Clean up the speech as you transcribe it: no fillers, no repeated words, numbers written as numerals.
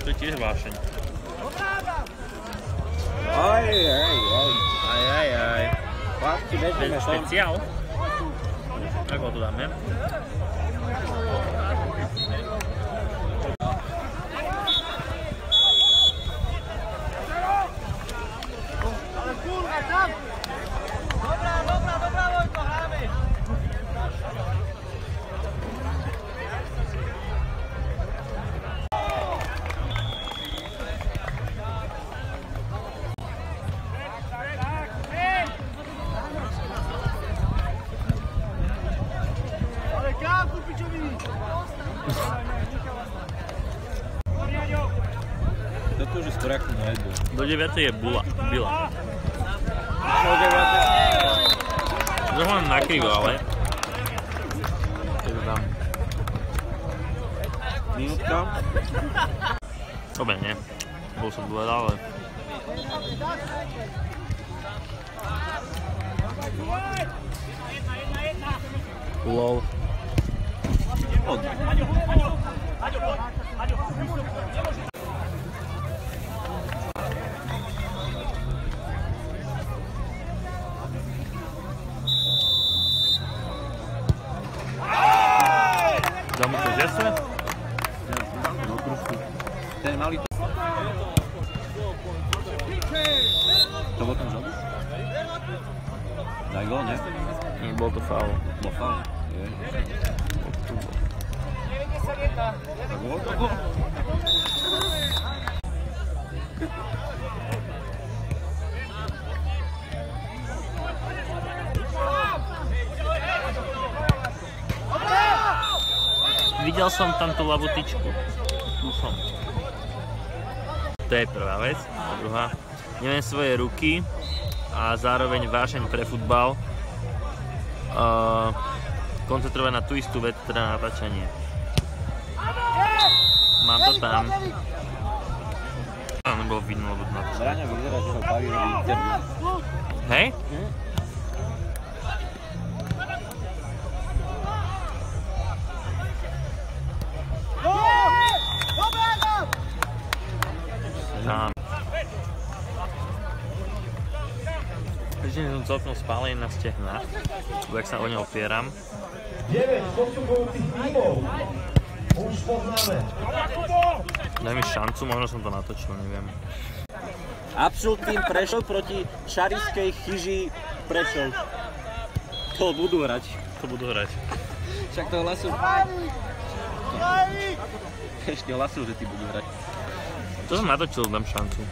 To je tiež vášeň. Aj. Chlapci, vezmeme špeciál. Ako to dáme? Toto už je skoro ako na jednu. Do 9. je bila. Do 9. Trochu len nakrivo, ale... Takže dám. Minútka. Dobre, nie. Bol som dôved, ale... Lol. Dám mu to žese? No trošku. Ten malý to... To bol ten žalúš? Daj gól, ne? Nie, bol to faul. Bol faul. Videl som tam tú ľavú tyčku. Tu som. To je prvá vec. A druhá. Neviem svoje ruky a zároveň vášeň pre futbal. Koncentrovať na tú istú vec, teda natáčanie. Mám to tam. To nebolo vidno, lebo na to. Braňa vyzerá, že ho baví robiť interview. Hej? Tam. Ešte som celkom spálený na stehnách, lebo jak sa o ne opieram. 9 postupujúcich tímov. Už poznáme. Daj mi šancu, možno som to natočil, neviem. Absolútny Prešov proti šarišskej chyži Prešov. To budú hrať. To budú hrať. Však to hlasujú. Ešte hlasujú, že tí budú hrať. To som natočil, dám šancu.